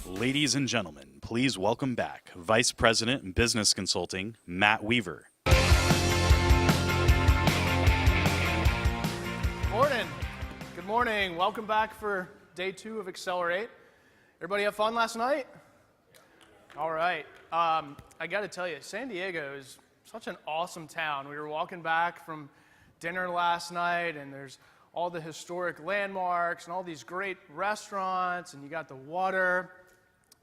Ladies and gentlemen, please welcome back Vice President and Business Consulting, Matt Weaver. Morning. Good morning. Welcome back for day 2 of Accelerate. Everybody have fun last night? All right. I got to tell you, San Diego is such an awesome town. We were walking back from dinner last night, and there's all the historic landmarks and all these great restaurants, and you got the water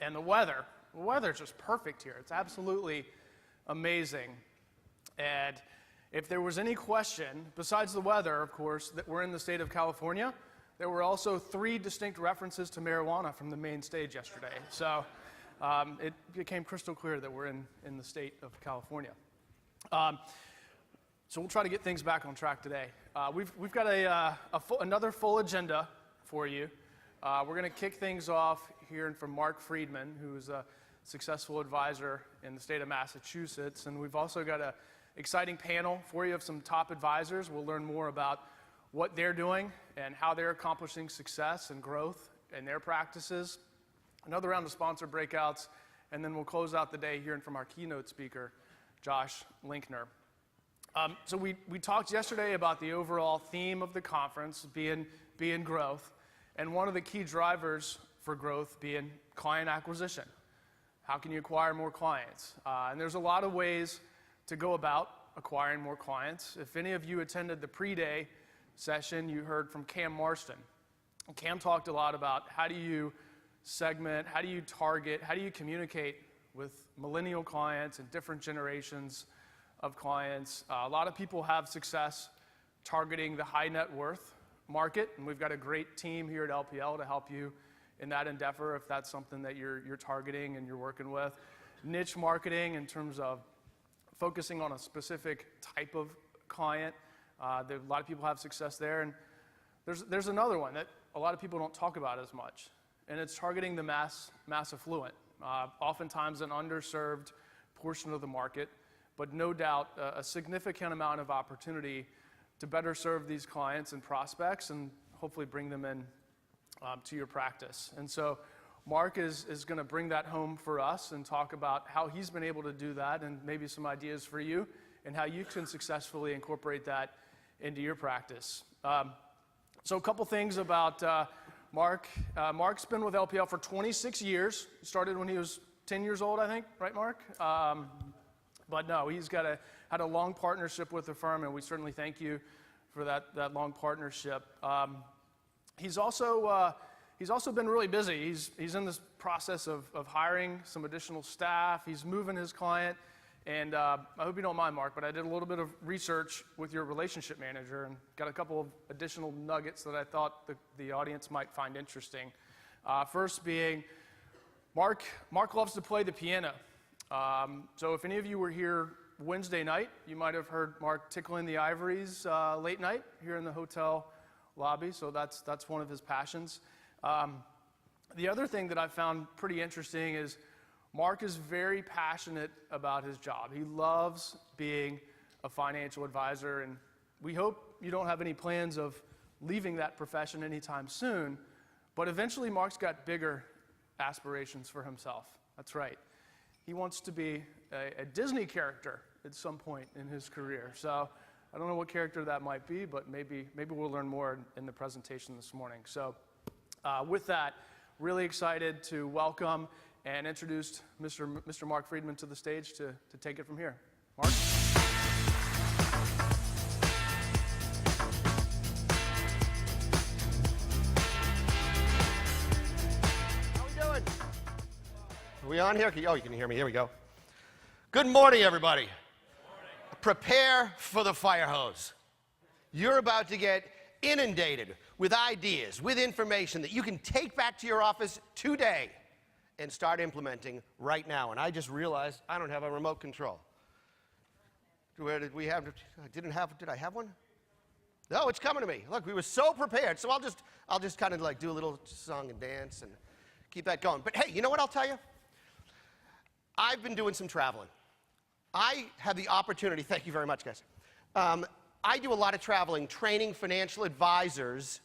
and the weather. The weather's just perfect here. It's absolutely amazing. And if there was any question, besides the weather, of course, that we're in the state of California, there were also 3 distinct references to marijuana from the main stage yesterday. So it became crystal clear that we're in the state of California. So we'll try to get things back on track today. We've got another full agenda for you. We're going to kick things off hearing from Marc Freedman, who's a successful advisor in the state of Massachusetts. And we've also got an exciting panel for you of some top advisors. We'll learn more about what they're doing and how they're accomplishing success and growth in their practices. Another round of sponsor breakouts, and then we'll close out the day hearing from our keynote speaker, Josh Linkner. So we talked yesterday about the overall theme of the conference being growth, and one of the key drivers for growth being client acquisition. How can you acquire more clients? And there's a lot of ways to go about acquiring more clients. If any of you attended the pre-day session, you heard from Cam Marston. Cam talked a lot about how do you segment, how do you target, how do you communicate with millennial clients and different generations of clients. A lot of people have success targeting the high net worth market, and we've got a great team here at LPL to help you in that endeavor if that's something that you're targeting and you're working with. Niche marketing in terms of focusing on a specific type of client. A lot of people have success there, and there's another one that a lot of people don't talk about as much, and it's targeting the mass affluent, oftentimes an underserved portion of the market, but no doubt a significant amount of opportunity to better serve these clients and prospects and hopefully bring them in to your practice. And so Marc is going to bring that home for us and talk about how he's been able to do that and maybe some ideas for you and how you can successfully incorporate that into your practice. So a couple things about Marc. Marc's been with LPL for 26 years. He started when he was 10 years old, I think, right, Marc? But no, he's had a long partnership with the firm, and we certainly thank you for that long partnership. He's also been really busy. He's in this process of hiring some additional staff. He's moving his client, and I hope you don't mind, Marc, but I did a little bit of research with your relationship manager and got a couple of additional nuggets that I thought the audience might find interesting. First being, Marc loves to play the piano. So if any of you were here Wednesday night, you might have heard Marc tickling the ivories late night here in the hotel lobby, so that's one of his passions. The other thing that I found pretty interesting is Marc is very passionate about his job. He loves being a financial advisor, and we hope you don't have any plans of leaving that profession anytime soon, but eventually Marc's got bigger aspirations for himself. That's right. He wants to be a Disney character at some point in his career. So I don't know what character that might be, but maybe we'll learn more in the presentation this morning. So with that, really excited to welcome and introduce Mr. Marc Freedman to the stage to take it from here. Marc? Are we on here? Oh, you can hear me. Here we go. Good morning, everybody. Good morning. Prepare for the fire hose. You're about to get inundated with ideas, with information that you can take back to your office today and start implementing right now. And I just realized I don't have a remote control. Where did we have? Did I have one? No, it's coming to me. Look, we were so prepared. So I'll just kind of like do a little song and dance and keep that going. But hey, you know what I'll tell you? I've been doing some traveling. I have the opportunity, thank you very much, guys. I do a lot of traveling, training financial advisors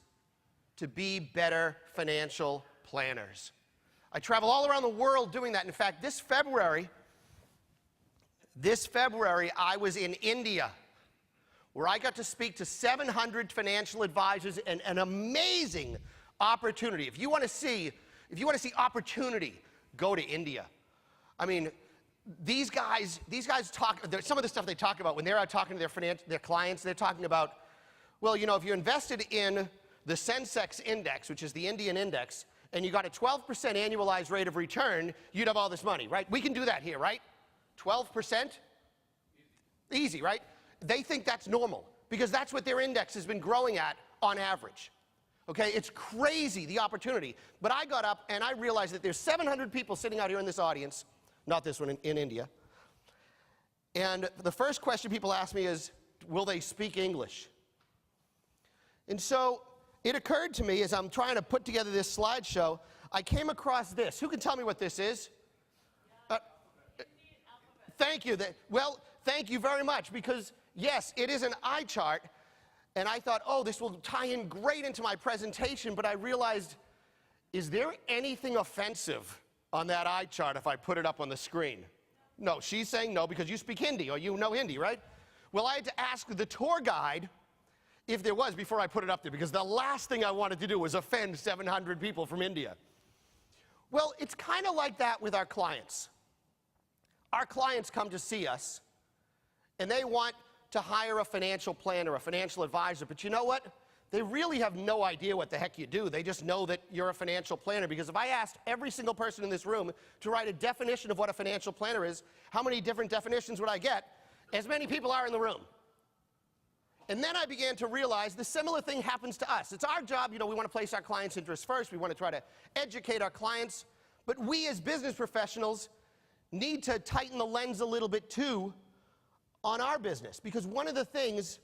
to be better financial planners. I travel all around the world doing that. In fact, this February, I was in India, where I got to speak to 700 financial advisors, and an amazing opportunity. If you want to see opportunity, go to India. I mean, these guys talk, some of the stuff they talk about when they're out talking to their clients, they're talking about, well, you know, if you invested in the Sensex index, which is the Indian index, and you got a 12% annualized rate of return, you'd have all this money, right? We can do that here, right? 12%? Easy, right? They think that's normal because that's what their index has been growing at on average. Okay, it's crazy, the opportunity. But I got up and I realized that there's 700 people sitting out here in this audience, not this one, in India. And the first question people ask me is, will they speak English? And so it occurred to me as I'm trying to put together this slideshow, I came across this. Who can tell me what this is? Thank you. Well, thank you very much, because yes, it is an eye chart, and I thought, oh, this will tie in great into my presentation, but I realized, is there anything offensive on that eye chart if I put it up on the screen? No, she's saying no because you speak Hindi, or you know Hindi, right? Well, I had to ask the tour guide if there was before I put it up there, because the last thing I wanted to do was offend 700 people from India. Well, it's kind of like that with our clients. Our clients come to see us, and they want to hire a financial planner, a financial advisor, but you know what? They really have no idea what the heck you do. They just know that you're a financial planner, because if I asked every single person in this room to write a definition of what a financial planner is, how many different definitions would I get? As many people are in the room. And then I began to realize the similar thing happens to us. It's our job, you know, we want to place our clients' interests first. We want to try to educate our clients. But we as business professionals need to tighten the lens a little bit too on our business. Because one of the things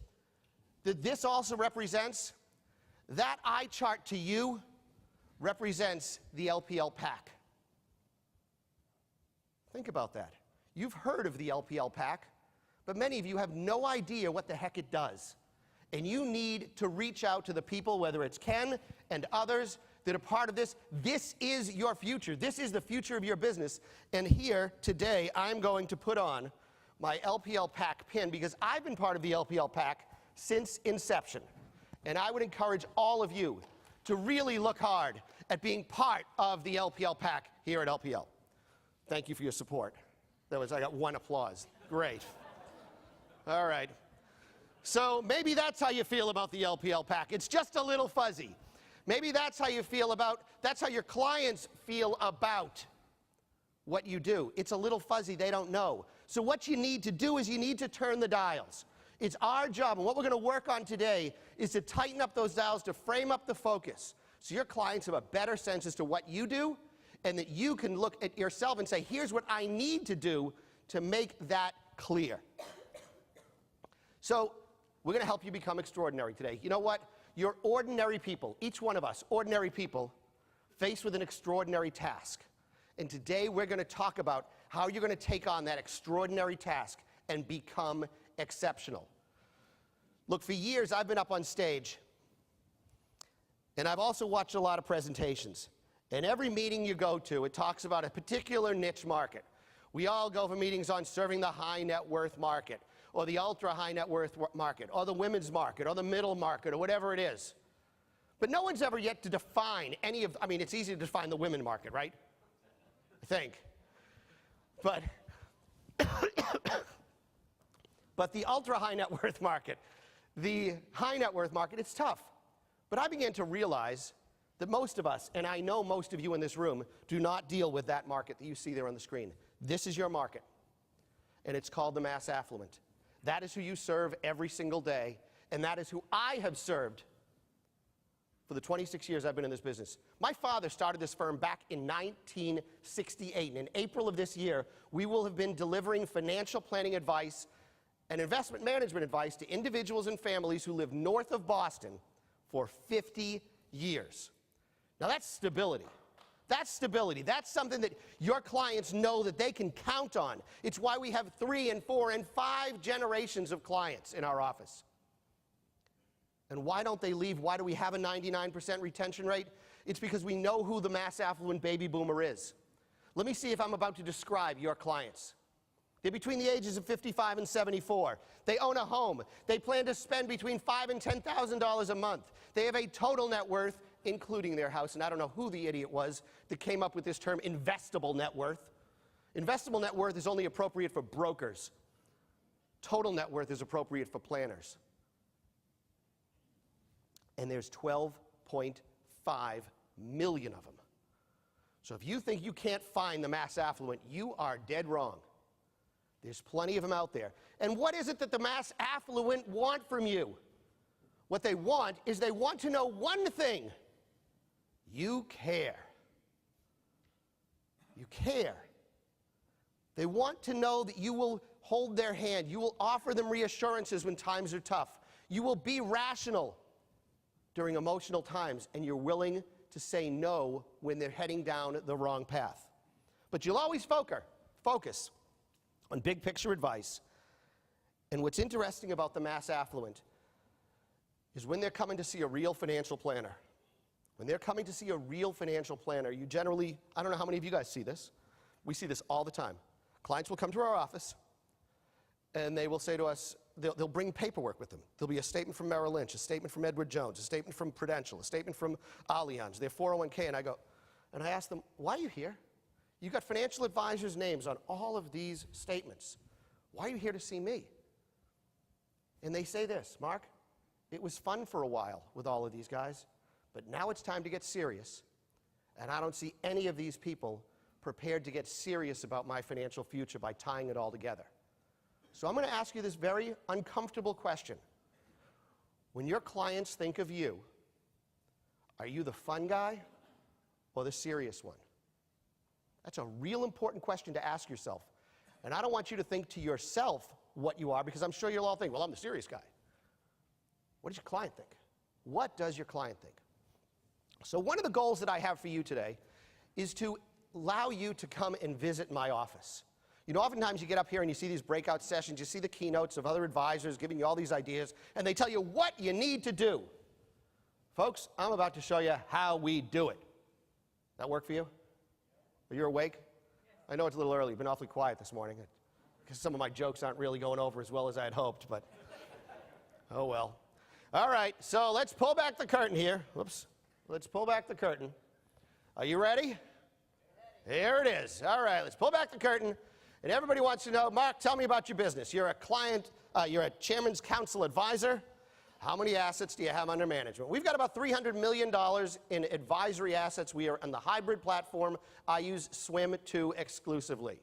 that this also represents, that eye chart to you represents the LPL pack. Think about that. You've heard of the LPL pack, but many of you have no idea what the heck it does. And you need to reach out to the people, whether it's Ken and others that are part of this. This is your future. This is the future of your business. And here today, I'm going to put on my LPL pack pin, because I've been part of the LPL pack since inception. And I would encourage all of you to really look hard at being part of the LPL pack here at LPL. Thank you for your support. I got one applause. Great. All right. So maybe that's how you feel about the LPL pack. It's just a little fuzzy. Maybe that's how you feel about, that's how your clients feel about what you do. It's a little fuzzy. They don't know. So what you need to do is you need to turn the dials. It's our job, and what we're going to work on today is to tighten up those dials, to frame up the focus, so your clients have a better sense as to what you do, and that you can look at yourself and say, here's what I need to do to make that clear. So we're going to help you become extraordinary today. You know what? You're ordinary people, each one of us, ordinary people, faced with an extraordinary task. And today we're going to talk about how you're going to take on that extraordinary task and become exceptional. Look, for years I've been up on stage, and I've also watched a lot of presentations. And every meeting you go to, it talks about a particular niche market. We all go for meetings on serving the high net worth market, or the ultra high net worth market, or the women's market, or the middle market, or whatever it is. But no one's ever yet to define any of, I mean, it's easy to define the women market, right? I think. But, but the ultra high net worth market, the high net worth market, it's tough. But I began to realize that most of us, and I know most of you in this room, do not deal with that market that you see there on the screen. This is your market, and it's called the mass affluent. That is who you serve every single day, and that is who I have served for the 26 years I've been in this business. My father started this firm back in 1968, and in April of this year, we will have been delivering financial planning advice and investment management advice to individuals and families who live north of Boston for 50 years. Now that's stability. That's stability. That's something that your clients know that they can count on. It's why we have 3 and 4 and 5 generations of clients in our office. And why don't they leave? Why do we have a 99% retention rate? It's because we know who the mass affluent baby boomer is. Let me see if I'm about to describe your clients. They're between the ages of 55 and 74. They own a home. They plan to spend between $5,000 and $10,000 a month. They have a total net worth, including their house, and I don't know who the idiot was that came up with this term, investable net worth. Investable net worth is only appropriate for brokers. Total net worth is appropriate for planners. And there's 12.5 million of them. So if you think you can't find the mass affluent, you are dead wrong. There's plenty of them out there. And what is it that the mass affluent want from you? What they want is they want to know one thing. You care. You care. They want to know that you will hold their hand. You will offer them reassurances when times are tough. You will be rational during emotional times, and you're willing to say no when they're heading down the wrong path. But you'll always focus on big picture advice. And what's interesting about the mass affluent is when they're coming to see a real financial planner. When they're coming to see a real financial planner, you generally, I don't know how many of you guys see this. We see this all the time. Clients will come to our office, and they will say to us, they'll bring paperwork with them. There'll be a statement from Merrill Lynch, a statement from Edward Jones, a statement from Prudential, a statement from Allianz, their 401k, and I ask them, why are you here? You've got financial advisors' names on all of these statements. Why are you here to see me? And they say this, Mark, it was fun for a while with all of these guys, but now it's time to get serious, and I don't see any of these people prepared to get serious about my financial future by tying it all together. So I'm going to ask you this very uncomfortable question. When your clients think of you, are you the fun guy or the serious one? That's a real important question to ask yourself. And I don't want you to think to yourself what you are, because I'm sure you'll all think, well, I'm the serious guy. What does your client think? What does your client think? So one of the goals that I have for you today is to allow you to come and visit my office. You know, oftentimes you get up here and you see these breakout sessions, you see the keynotes of other advisors giving you all these ideas, and they tell you what you need to do. Folks, I'm about to show you how we do it. That work for you? Are you awake? I know it's a little early. You've been awfully quiet this morning, because some of my jokes aren't really going over as well as I had hoped, but oh well. All right, so let's pull back the curtain here. Whoops. Let's pull back the curtain. Are you ready? Here it is. All right, let's pull back the curtain. And everybody wants to know, Mark, tell me about your business. You're a client, you're a chairman's council advisor. How many assets do you have under management? We've got about $300 million in advisory assets. We are on the hybrid platform. I use Swim 2 exclusively.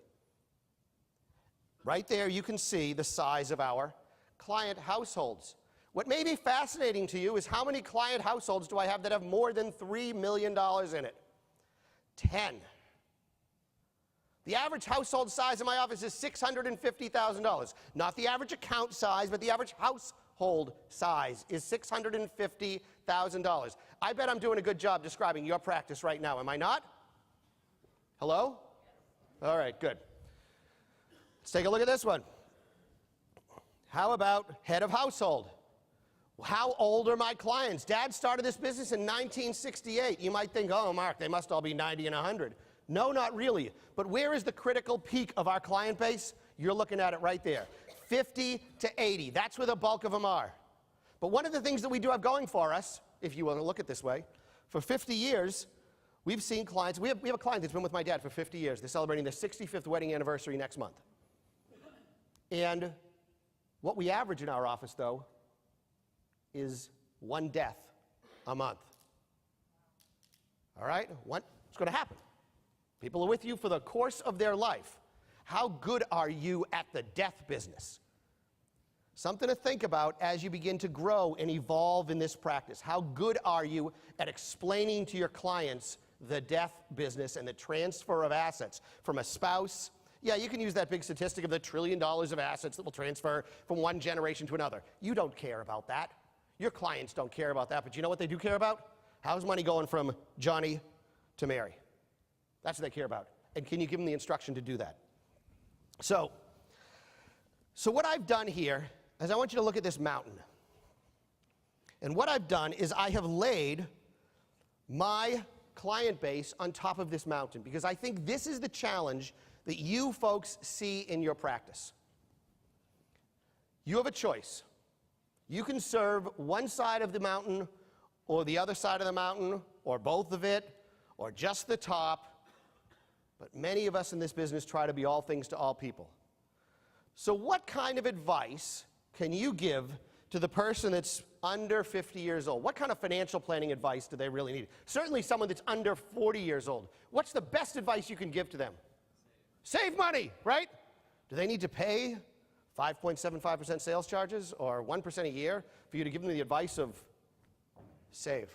Right there, you can see the size of our client households. What may be fascinating to you is how many client households do I have that have more than $3 million in it? 10. The average household size in my office is $650,000. Not the average account size, but the average household size is $650,000. I bet I'm doing a good job describing your practice right now, am I not? Hello? All right, good. Let's take a look at this one. How about head of household? How old are my clients? Dad started this business in 1968. You might think, oh, Mark, they must all be 90 and 100. No, not really. But where is the critical peak of our client base? You're looking at it right there. 50 to 80. That's where the bulk of them are. But one of the things that we do have going for us, if you want to look at it this way, for 50 years, we've seen clients. We have a client that's been with my dad for 50 years. They're celebrating their 65th wedding anniversary next month. And what we average in our office, though, is 1 death a month. All right? What's going to happen? People are with you for the course of their life. How good are you at the death business? Something to think about as you begin to grow and evolve in this practice. How good are you at explaining to your clients the death business and the transfer of assets from a spouse? Yeah, you can use that big statistic of the $1 trillion of assets that will transfer from one generation to another. You don't care about that. Your clients don't care about that, but you know what they do care about? How's money going from Johnny to Mary? That's what they care about. And can you give them the instruction to do that? So what I've done here is I want you to look at this mountain. And what I've done is I have laid my client base on top of this mountain, because I think this is the challenge that you folks see in your practice. You have a choice. You can serve one side of the mountain or the other side of the mountain or both of it or just the top, but many of us in this business try to be all things to all people. So what kind of advice can you give to the person that's under 50 years old? What kind of financial planning advice do they really need? Certainly someone that's under 40 years old. What's the best advice you can give to them? Save money, right? Do they need to pay 5.75% sales charges or 1% a year for you to give them the advice of save?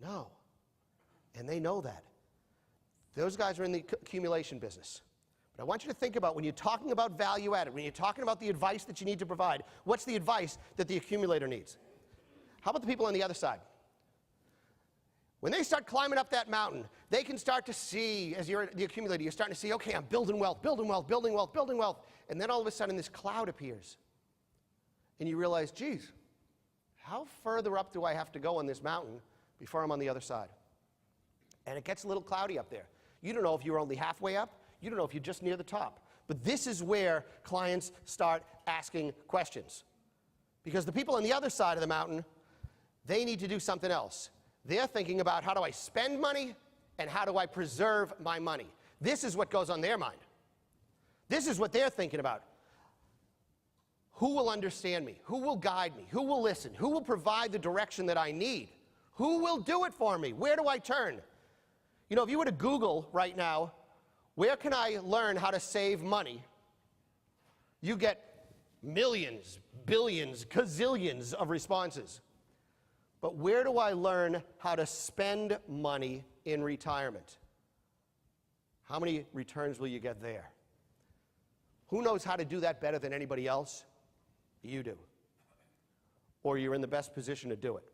No. And they know that. Those guys are in the accumulation business. But I want you to think about when you're talking about value added, when you're talking about the advice that you need to provide, what's the advice that the accumulator needs? How about the people on the other side? When they start climbing up that mountain, they can start to see, as you're the accumulator, you're starting to see, okay, I'm building wealth, building wealth, building wealth, building wealth. And then all of a sudden this cloud appears. And you realize, geez, how further up do I have to go on this mountain before I'm on the other side? And it gets a little cloudy up there. You don't know if you're only halfway up. You don't know if you're just near the top. But this is where clients start asking questions. Because the people on the other side of the mountain, they need to do something else. They're thinking about how do I spend money and how do I preserve my money. This is what goes on their mind. This is what they're thinking about. Who will understand me? Who will guide me? Who will listen? Who will provide the direction that I need? Who will do it for me? Where do I turn? You know, if you were to Google right now, where can I learn how to save money? You get millions, billions, gazillions of responses. But where do I learn how to spend money in retirement? How many returns will you get there? Who knows how to do that better than anybody else? You do. Or you're in the best position to do it.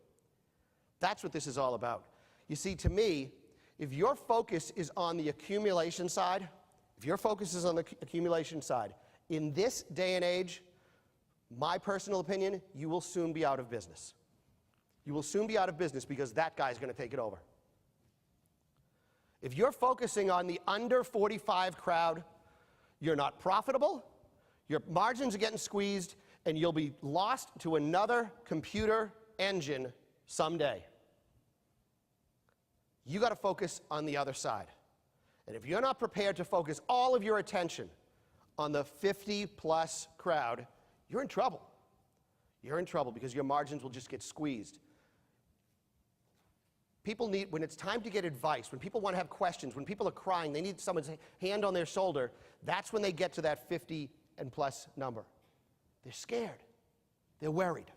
That's what this is all about. You see, to me, if your focus is on the accumulation side, in this day and age, my personal opinion, you will soon be out of business. You will soon be out of business because that guy's going to take it over. If you're focusing on the under 45 crowd, you're not profitable, your margins are getting squeezed, and you'll be lost to another computer engine someday. You got to focus on the other side. And if you're not prepared to focus all of your attention on the 50-plus crowd, you're in trouble. You're in trouble because your margins will just get squeezed. People need, when it's time to get advice, when people want to have questions, when people are crying, they need someone's hand on their shoulder, that's when they get to that 50 and plus number. They're scared. They're worried.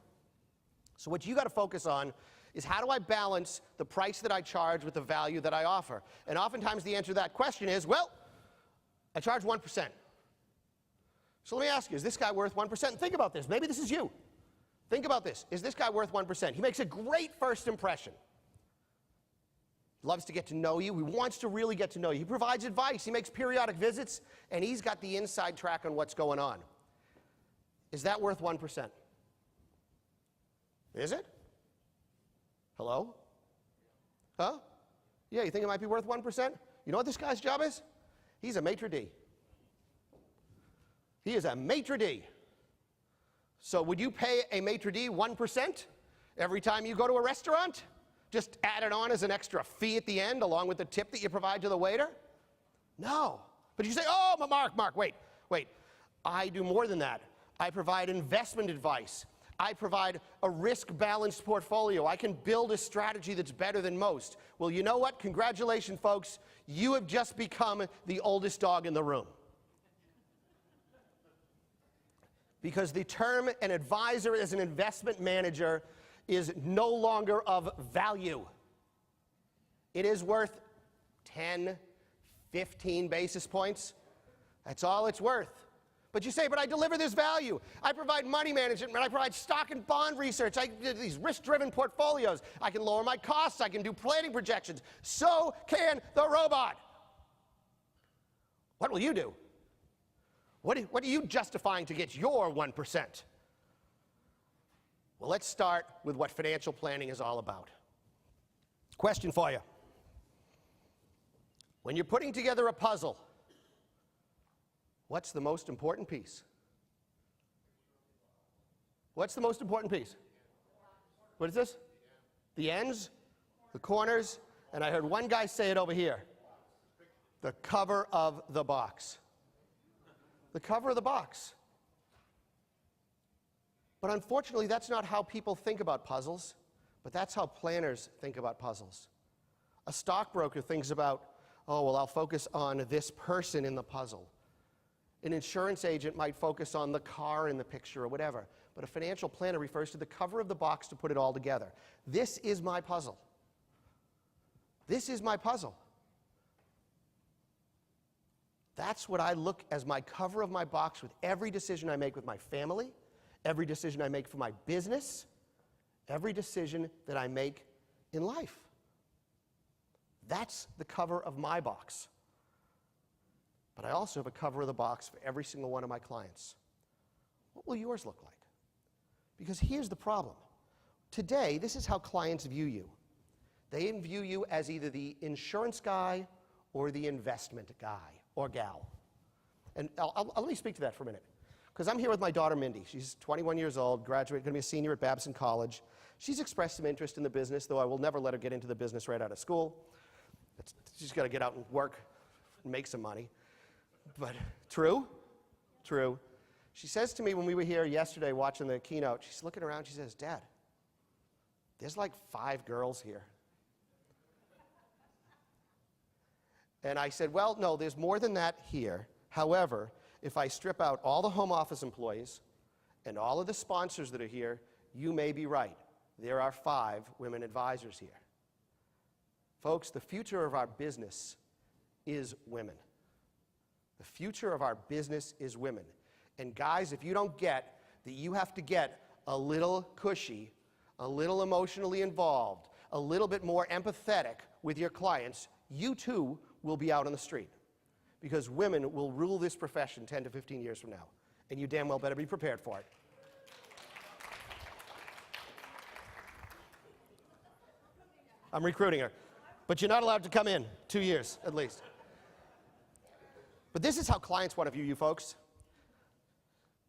So what you got to focus on is how do I balance the price that I charge with the value that I offer? And oftentimes the answer to that question is, well, I charge 1%. So let me ask you, is this guy worth 1%? And think about this. Maybe this is you. Think about this. Is this guy worth 1%? He makes a great first impression. He loves to get to know you. He wants to really get to know you. He provides advice. He makes periodic visits, and he's got the inside track on what's going on. Is that worth 1%? Is it? Hello? Huh? Yeah, you think it might be worth 1%? You know what this guy's job is? He's a maitre d'. He is a maitre d'. So would you pay a maitre d' 1% every time you go to a restaurant? Just add it on as an extra fee at the end along with the tip that you provide to the waiter? No. But you say, oh, Mark, wait. I do more than that. I provide investment advice. I provide a risk-balanced portfolio. I can build a strategy that's better than most. Well, you know what? Congratulations, folks. You have just become the oldest dog in the room. Because the term an advisor as an investment manager is no longer of value. It is worth 10, 15 basis points. That's all it's worth. But you say, but I deliver this value. I provide money management, I provide stock and bond research. I do these risk-driven portfolios. I can lower my costs. I can do planning projections. So can the robot. What will you do? What are you justifying to get your 1%? Well, let's start with what financial planning is all about. Question for you. When you're putting together a puzzle, what's the most important piece? What's the most important piece? What is this? The ends, the corners, and I heard one guy say it over here. The cover of the box. The cover of the box. But unfortunately, that's not how people think about puzzles, but that's how planners think about puzzles. A stockbroker thinks about, oh, well, I'll focus on this person in the puzzle. An insurance agent might focus on the car in the picture or whatever, but a financial planner refers to the cover of the box to put it all together. This is my puzzle. This is my puzzle. That's what I look as my cover of my box with every decision I make with my family, every decision I make for my business, every decision that I make in life. That's the cover of my box. But I also have a cover of the box for every single one of my clients. What will yours look like? Because here's the problem. Today, this is how clients view you. They view you as either the insurance guy or the investment guy or gal. And let me speak to that for a minute. Because I'm here with my daughter, Mindy. She's 21 years old, graduate, going to be a senior at Babson College. She's expressed some interest in the business, though I will never let her get into the business right out of school. She's got to get out and work and make some money. But true? True. She says to me when we were here yesterday watching the keynote, she's looking around, she says, Dad, there's like 5 girls here. And I said, well, no, there's more than that here. However, if I strip out all the home office employees and all of the sponsors that are here, you may be right. There are 5 women advisors here. Folks, the future of our business is women. The future of our business is women. And guys, if you don't get that you have to get a little cushy, a little emotionally involved, a little bit more empathetic with your clients, you too will be out on the street. Because women will rule this profession 10 to 15 years from now. And you damn well better be prepared for it. I'm recruiting her. But you're not allowed to come in 2 years, at least. But this is how clients want to view you, folks.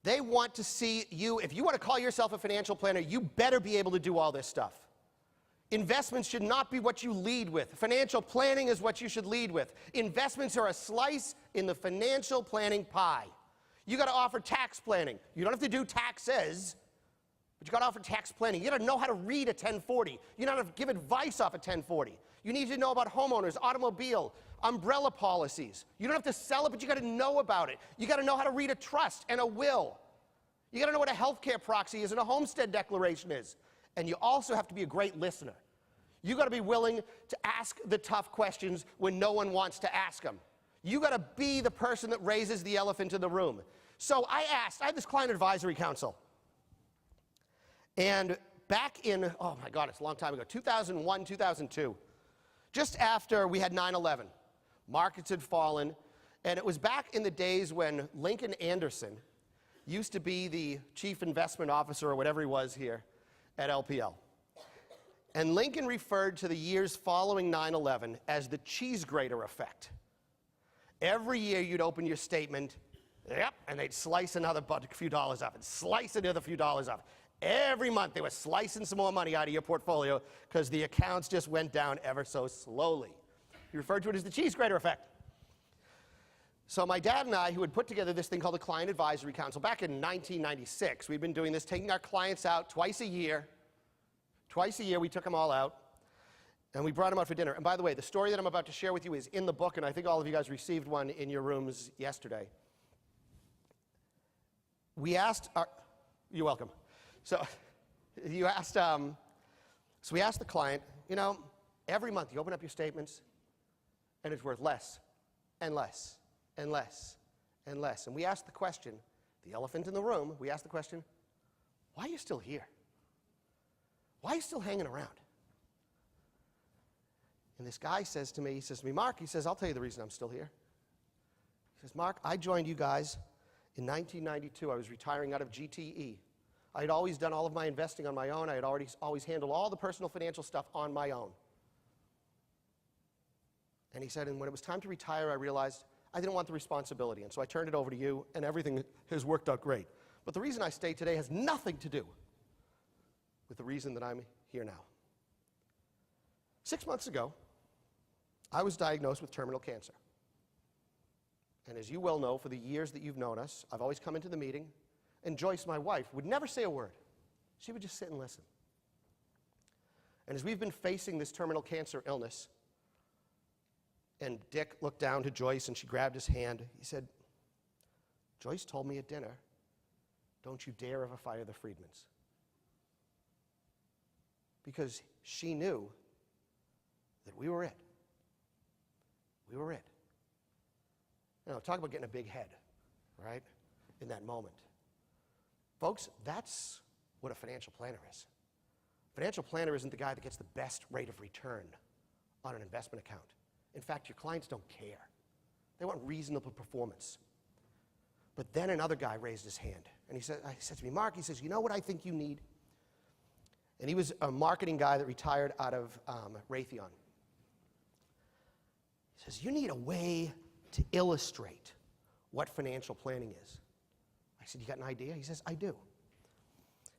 They want to see you. If you want to call yourself a financial planner, you better be able to do all this stuff. Investments should not be what you lead with. Financial planning is what you should lead with. Investments are a slice in the financial planning pie. You got to offer tax planning. You don't have to do taxes, but you got to offer tax planning. You got to know how to read a 1040. You got to give advice off a 1040. You need to know about homeowners, automobile, umbrella policies. You don't have to sell it, but you got to know about it. You got to know how to read a trust and a will. You got to know what a healthcare proxy is and a homestead declaration is. And you also have to be a great listener. You got to be willing to ask the tough questions when no one wants to ask them. You got to be the person that raises the elephant in the room. So I had this client advisory council. And back in, oh my God, it's a long time ago, 2001, 2002, just after we had 9/11, markets had fallen, and it was back in the days when Lincoln Anderson used to be the chief investment officer or whatever he was here at LPL. And Lincoln referred to the years following 9/11 as the cheese grater effect. Every year you'd open your statement, yep, and they'd slice another few dollars off and slice another few dollars off. Every month they were slicing some more money out of your portfolio because the accounts just went down ever so slowly. He referred to it as the cheese grater effect. So my dad and I, who had put together this thing called the Client Advisory Council back in 1996, we'd been doing this, taking our clients out twice a year. Twice a year we took them all out, and we brought them out for dinner. And by the way, the story that I'm about to share with you is in the book, and I think all of you guys received one in your rooms yesterday. We asked our, you're welcome. So we asked the client, you know, every month you open up your statements, and it's worth less and less and less and less. And we asked the question, the elephant in the room, we asked the question, why are you still here? Why are you still hanging around? And this guy says to me, Mark, he says, I'll tell you the reason I'm still here. He says, Mark, I joined you guys in 1992. I was retiring out of GTE. I had always done all of my investing on my own. I had always handled all the personal financial stuff on my own. And he said, and when it was time to retire, I realized I didn't want the responsibility, and so I turned it over to you, and everything has worked out great. But the reason I stay today has nothing to do with the reason that I'm here now. 6 months ago, I was diagnosed with terminal cancer. And as you well know, for the years that you've known us, I've always come into the meeting, and Joyce, my wife, would never say a word. She would just sit and listen. And as we've been facing this terminal cancer illness, and Dick looked down to Joyce and she grabbed his hand, he said, Joyce told me at dinner, don't you dare ever fire the Freedmans. Because she knew that we were it. We were it. You know, talk about getting a big head, right, in that moment. Folks, that's what a financial planner is. A financial planner isn't the guy that gets the best rate of return on an investment account. In fact, your clients don't care. They want reasonable performance. But then another guy raised his hand, and he said to me, Mark, he says, you know what I think you need? And he was a marketing guy that retired out of Raytheon. He says, you need a way to illustrate what financial planning is. I said, you got an idea? He says, I do.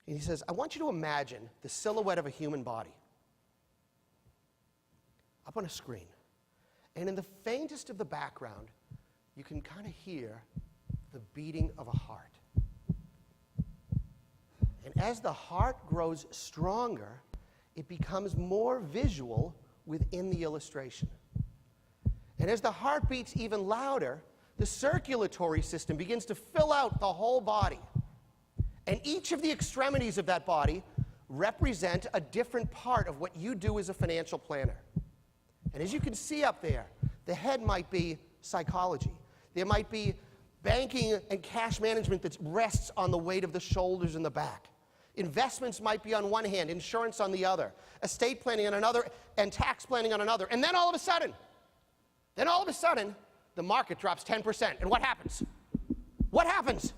And he says, I want you to imagine the silhouette of a human body up on a screen. And in the faintest of the background, you can kind of hear the beating of a heart. And as the heart grows stronger, it becomes more visual within the illustration. And as the heart beats even louder, the circulatory system begins to fill out the whole body. And each of the extremities of that body represent a different part of what you do as a financial planner. And as you can see up there, the head might be psychology. There might be banking and cash management that rests on the weight of the shoulders and the back. Investments might be on one hand, insurance on the other, estate planning on another, and tax planning on another. And then all of a sudden, the market drops 10%. And what happens? What happens?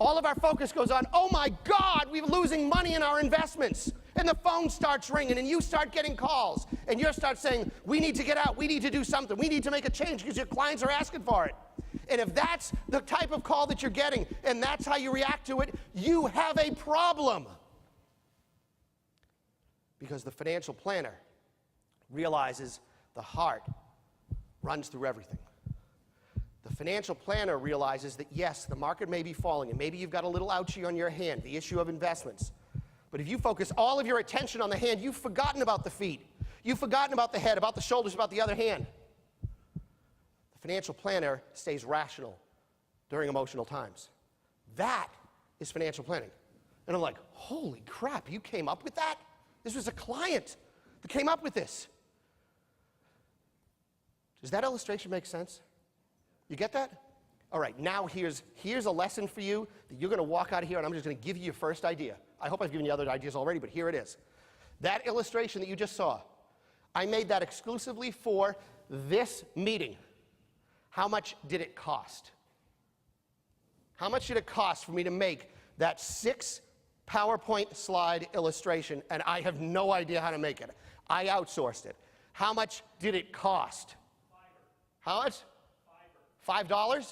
All of our focus goes on, oh my God, we're losing money in our investments. And the phone starts ringing, and you start getting calls. And you start saying, we need to get out, we need to do something, we need to make a change because your clients are asking for it. And if that's the type of call that you're getting, and that's how you react to it, you have a problem. Because the financial planner realizes the heart runs through everything. The financial planner realizes that, yes, the market may be falling, and maybe you've got a little ouchie on your hand, the issue of investments. But if you focus all of your attention on the hand, you've forgotten about the feet. You've forgotten about the head, about the shoulders, about the other hand. The financial planner stays rational during emotional times. That is financial planning. And I'm like, holy crap, you came up with that? This was a client that came up with this. Does that illustration make sense? You get that? All right, now here's a lesson for you that you're going to walk out of here, and I'm just going to give you your first idea. I hope I've given you other ideas already, but here it is. That illustration that you just saw, I made that exclusively for this meeting. How much did it cost? How much did it cost for me to make that 6 PowerPoint slide illustration, and I have no idea how to make it. I outsourced it. How much did it cost? How much? $5? Fiverr, it's a $5 website that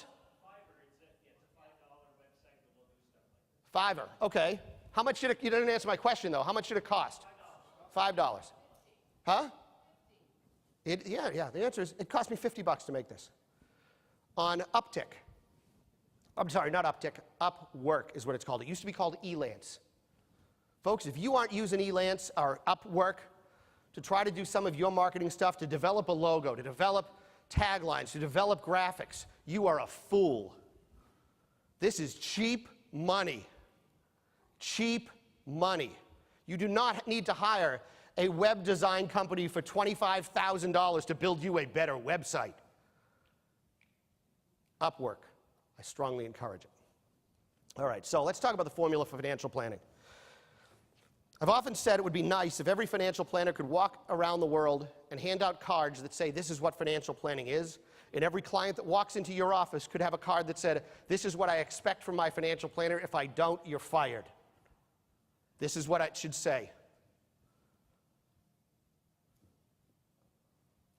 will do stuff like that. Fiverr, okay. How much did it, you didn't answer my question though. How much did it cost? $5. Huh? Yeah, the answer is it cost me $50 to make this. On Uptick, I'm sorry, not Uptick, Upwork is what it's called. It used to be called Elance. Folks, if you aren't using Elance or Upwork to try to do some of your marketing stuff, to develop a logo, to develop taglines, to develop graphics, you are a fool. This is cheap money. Cheap money. You do not need to hire a web design company for $25,000 to build you a better website. Upwork. I strongly encourage it. All right, so let's talk about the formula for financial planning. I've often said it would be nice if every financial planner could walk around the world and hand out cards that say, this is what financial planning is, and every client that walks into your office could have a card that said, this is what I expect from my financial planner. If I don't, you're fired. This is what it should say.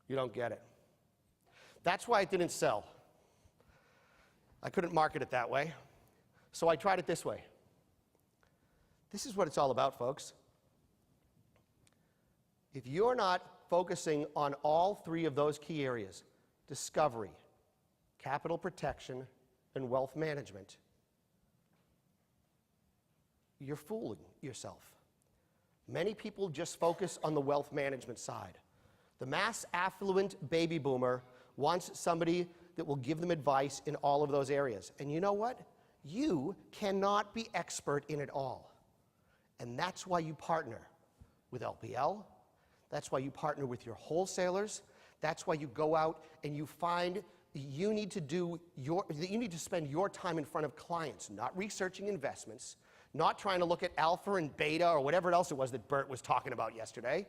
You don't get it. That's why it didn't sell. I couldn't market it that way, so I tried it this way. This is what it's all about, folks. If you're not focusing on all three of those key areas, discovery, capital protection, and wealth management, you're fooling yourself. Many people just focus on the wealth management side. The mass affluent baby boomer wants somebody that will give them advice in all of those areas. And you know what? You cannot be expert in it all. And that's why you partner with LPL. That's why you partner with your wholesalers. That's why you go out and you find you need to spend your time in front of clients, not researching investments, not trying to look at alpha and beta or whatever else it was that Bert was talking about yesterday.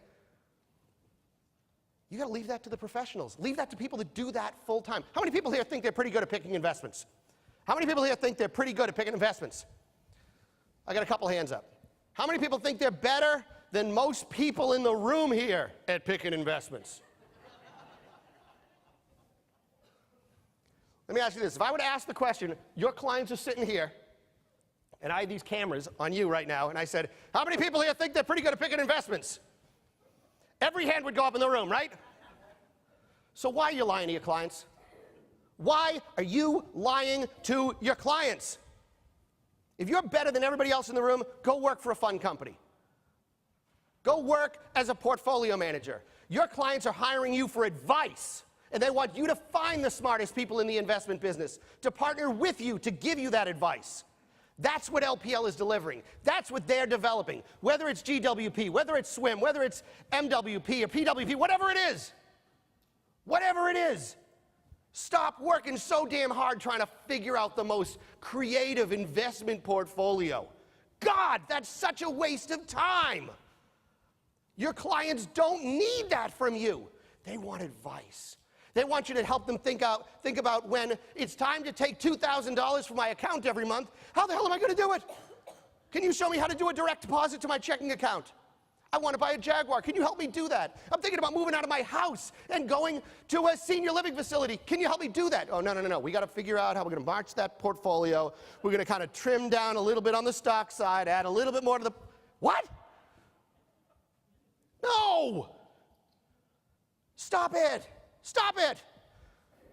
You got to leave that to the professionals. Leave that to people that do that full time. How many people here think they're pretty good at picking investments? How many people here think they're pretty good at picking investments? I got a couple hands up. How many people think they're better than most people in the room here at picking investments? Let me ask you this. If I were to ask the question, your clients are sitting here, and I had these cameras on you right now, and I said, how many people here think they're pretty good at picking investments? Every hand would go up in the room, right? So why are you lying to your clients? Why are you lying to your clients? If you're better than everybody else in the room, go work for a fund company. Go work as a portfolio manager. Your clients are hiring you for advice, and they want you to find the smartest people in the investment business, to partner with you, to give you that advice. That's what LPL is delivering. That's what they're developing. Whether it's GWP, whether it's SWIM, whether it's MWP or PWP, whatever it is. Whatever it is. Stop working so damn hard trying to figure out the most creative investment portfolio. God, that's such a waste of time. Your clients don't need that from you. They want advice. They want you to help them think about when it's time to take $2,000 from my account every month. How the hell am I going to do it? Can you show me how to do a direct deposit to my checking account? I want to buy a Jaguar. Can you help me do that? I'm thinking about moving out of my house and going to a senior living facility. Can you help me do that? Oh, no. We got to figure out how we're going to march that portfolio. We're going to kind of trim down a little bit on the stock side, add a little bit more to the... What? No! Stop it. Stop it.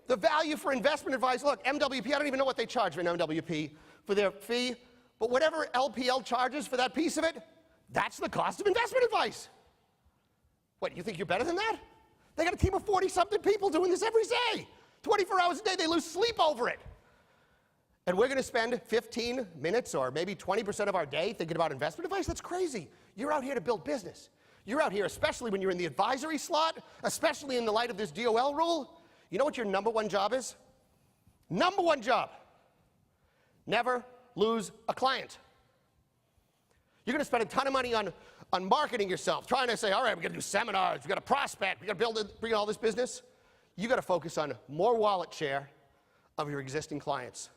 The value for investment advice, look, MWP, I don't even know what they charge for an MWP for their fee, but whatever LPL charges for that piece of it, that's the cost of investment advice. What, you think you're better than that? They got a team of 40-something people doing this every day. 24 hours a day, they lose sleep over it. And we're going to spend 15 minutes or maybe 20% of our day thinking about investment advice? That's crazy. You're out here to build business. You're out here, especially when you're in the advisory slot, especially in the light of this DOL rule. You know what your number one job is? Number one job. Never lose a client. You're going to spend a ton of money on marketing yourself, trying to say, all right, we're going to do seminars, we've got to prospect, we've got to bring all this business. You got to focus on more wallet share of your existing clients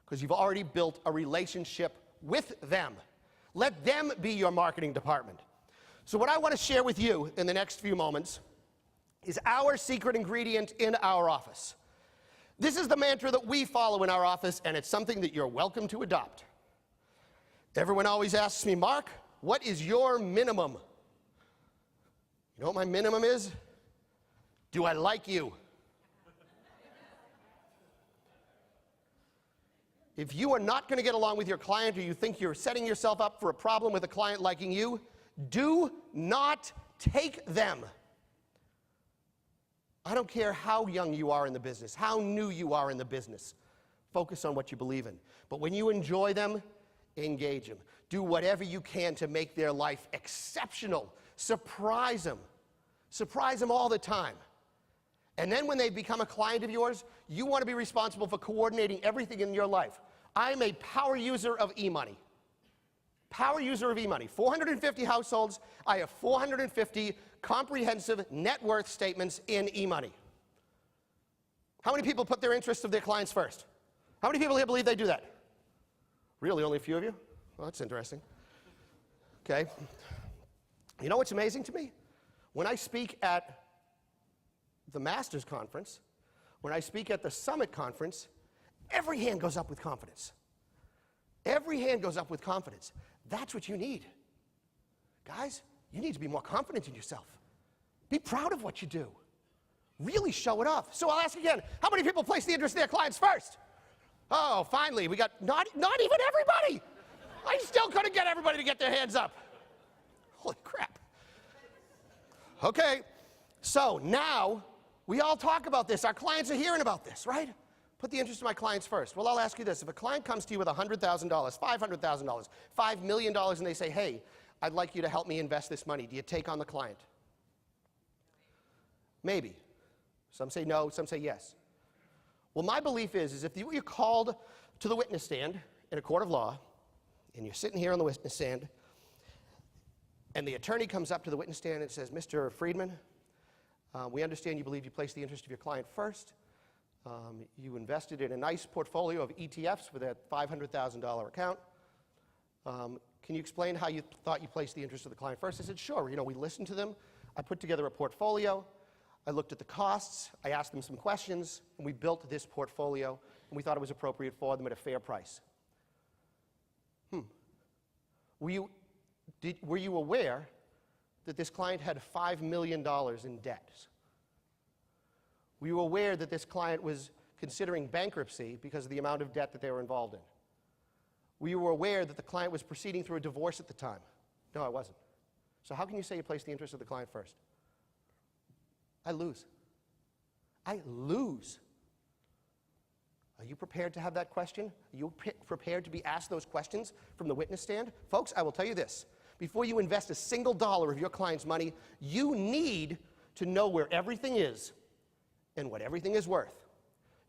because you've already built a relationship with them. Let them be your marketing department. So what I want to share with you in the next few moments is our secret ingredient in our office. This is the mantra that we follow in our office, and it's something that you're welcome to adopt. Everyone always asks me, Mark, what is your minimum? You know what my minimum is? Do I like you? If you are not going to get along with your client or you think you're setting yourself up for a problem with a client liking you, do not take them. I don't care how young you are in the business, how new you are in the business. Focus on what you believe in. But when you enjoy them, engage them. Do whatever you can to make their life exceptional. Surprise them. Surprise them all the time. And then when they become a client of yours, you want to be responsible for coordinating everything in your life. I'm a power user of e-money. Power user of e-money. 450 households. I have 450 comprehensive net worth statements in e-money. How many people put their interests of their clients first? How many people here believe they do that? Really, only a few of you? Well, that's interesting. Okay. You know what's amazing to me? When I speak at the Masters Conference, When I speak at the Summit Conference, every hand goes up with confidence. Every hand goes up with confidence. That's what you need. Guys, you need to be more confident in yourself. Be proud of what you do. Really show it off. So I'll ask again, how many people place the interest in their clients first? Oh, finally, we got not even everybody. I still couldn't get everybody to get their hands up. Holy crap. Okay, so now we all talk about this. Our clients are hearing about this, right? Put the interest of my clients first. Well, I'll ask you this. If a client comes to you with $100,000, $500,000, $5 million, and they say, hey, I'd like you to help me invest this money, do you take on the client? Maybe. Some say no, some say yes. Well, my belief is if you're called to the witness stand in a court of law, and you're sitting here on the witness stand, and the attorney comes up to the witness stand and says, Mr. Freedman, we understand you believe you placed the interest of your client first. You invested in a nice portfolio of ETFs with that $500,000 account. Can you explain how you thought you placed the interest of the client first? I said, sure. You know, we listened to them. I put together a portfolio. I looked at the costs. I asked them some questions, and we built this portfolio, and we thought it was appropriate for them at a fair price. Were you aware that this client had $5 million in debt? Were you aware that this client was considering bankruptcy because of the amount of debt that they were involved in? Were you aware that the client was proceeding through a divorce at the time? No, I wasn't. So how can you say you placed the interest of the client first? I lose. I lose. Are you prepared to have that question? Are you prepared to be asked those questions from the witness stand? Folks, I will tell you this. Before you invest a single dollar of your client's money, you need to know where everything is and what everything is worth.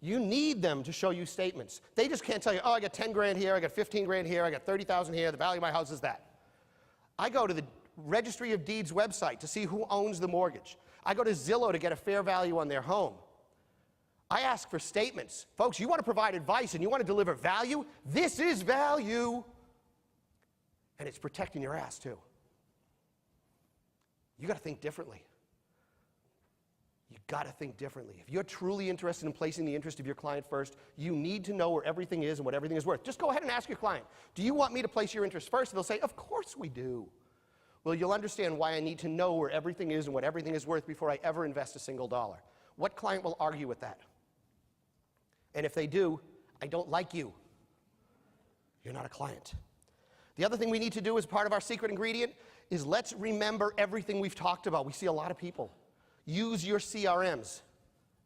You need them to show you statements. They just can't tell you, oh, I got 10 grand here, I got 15 grand here, I got 30,000 here, the value of my house is that. I go to the Registry of Deeds website to see who owns the mortgage. I go to Zillow to get a fair value on their home. I ask for statements. Folks, you want to provide advice and you want to deliver value? This is value. And it's protecting your ass, too. You got to think differently. You got to think differently. If you're truly interested in placing the interest of your client first, you need to know where everything is and what everything is worth. Just go ahead and ask your client, do you want me to place your interest first? And they'll say, of course we do. Well, you'll understand why I need to know where everything is and what everything is worth before I ever invest a single dollar. What client will argue with that? And if they do, I don't like you. You're not a client. The other thing we need to do as part of our secret ingredient is let's remember everything we've talked about. We see a lot of people. Use your CRMs.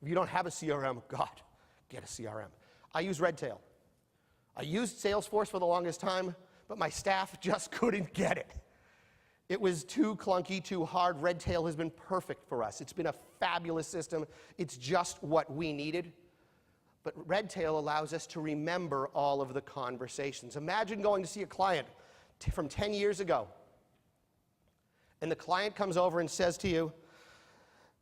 If you don't have a CRM, God, get a CRM. I use Redtail. I used Salesforce for the longest time, but my staff just couldn't get it. It was too clunky, too hard. Redtail has been perfect for us. It's been a fabulous system. It's just what we needed. But Redtail allows us to remember all of the conversations. Imagine going to see a client from 10 years ago, and the client comes over and says to you,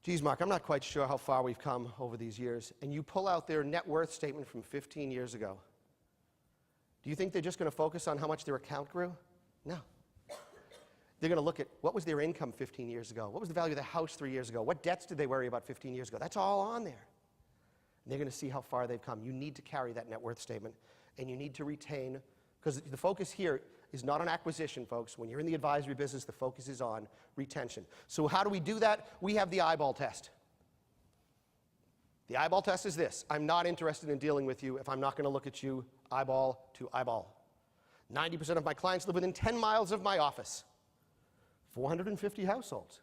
geez, Mark, I'm not quite sure how far we've come over these years, and you pull out their net worth statement from 15 years ago. Do you think they're just going to focus on how much their account grew? No. They're going to look at what was their income 15 years ago? What was the value of the house 3 years ago? What debts did they worry about 15 years ago? That's all on there. And they're going to see how far they've come. You need to carry that net worth statement, and you need to retain, because the focus here is not on acquisition, folks. When you're in the advisory business, the focus is on retention. So how do we do that? We have the eyeball test. The eyeball test is this. I'm not interested in dealing with you if I'm not going to look at you eyeball to eyeball. 90% of my clients live within 10 miles of my office. 450 households.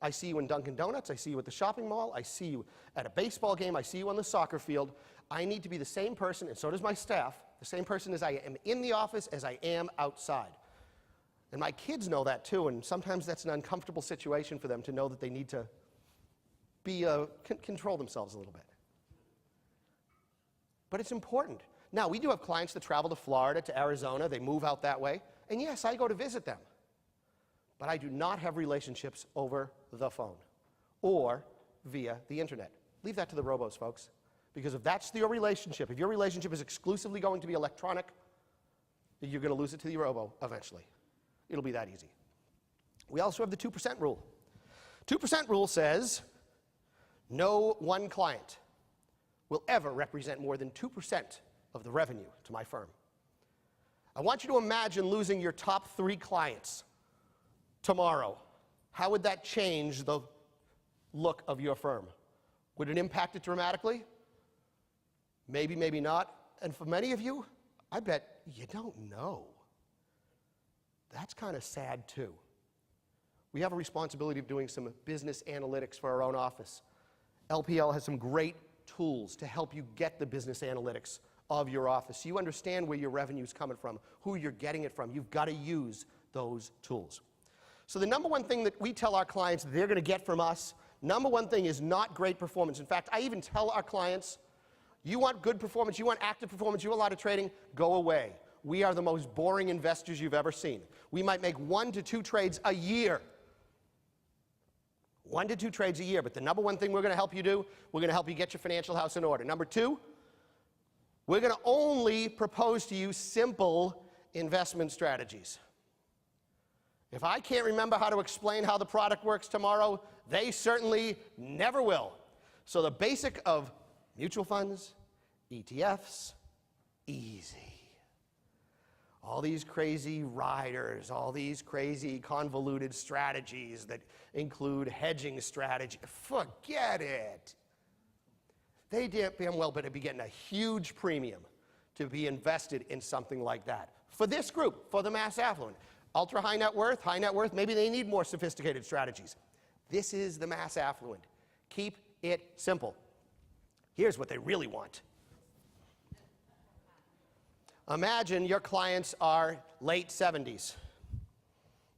I see you in Dunkin' Donuts, I see you at the shopping mall, I see you at a baseball game, I see you on the soccer field. I need to be the same person, and so does my staff, the same person as I am in the office as I am outside. And my kids know that too, and sometimes that's an uncomfortable situation for them to know that they need to be, control themselves a little bit. But it's important. Now, we do have clients that travel to Florida, to Arizona, they move out that way, and yes, I go to visit them. But I do not have relationships over the phone or via the internet. Leave that to the robos, folks. Because if that's your relationship, if your relationship is exclusively going to be electronic, you're going to lose it to the robo eventually. It'll be that easy. We also have the 2% rule. 2% rule says, know one client. will ever represent more than 2% of the revenue to my firm. I want you to imagine losing your top 3 clients tomorrow. How would that change the look of your firm? Would it impact it dramatically? Maybe, maybe not. And for many of you, I bet you don't know. That's kind of sad too. We have a responsibility of doing some business analytics for our own office. LPL has some great tools to help you get the business analytics of your office. So you understand where your revenue is coming from, who you're getting it from. You've got to use those tools. So the number one thing that we tell our clients they're going to get from us, number one thing is not great performance. In fact, I even tell our clients, you want good performance, you want active performance, you want a lot of trading, go away. We are the most boring investors you've ever seen. We might make 1 to 2 trades a year. 1 to 2 trades a year, but the number one thing we're going to help you do, we're going to help you get your financial house in order. Number 2, we're going to only propose to you simple investment strategies. If I can't remember how to explain how the product works tomorrow, they certainly never will. So the basic of mutual funds, ETFs, easy. All these crazy riders, all these crazy convoluted strategies that include hedging strategy, forget it. They damn well better be getting a huge premium to be invested in something like that. For this group, for the mass affluent, ultra high net worth, maybe they need more sophisticated strategies. This is the mass affluent. Keep it simple. Here's what they really want. Imagine your clients are late 70s.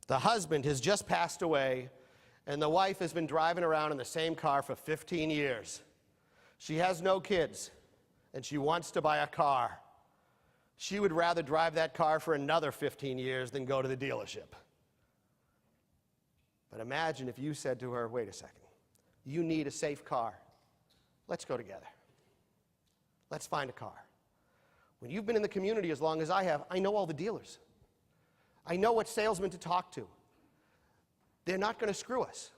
The husband has just passed away, and the wife has been driving around in the same car for 15 years. She has no kids, and she wants to buy a car. She would rather drive that car for another 15 years than go to the dealership. But imagine if you said to her, wait a second, you need a safe car. Let's go together. Let's find a car. When you've been in the community as long as I have, I know all the dealers. I know what salesmen to talk to. They're not going to screw us.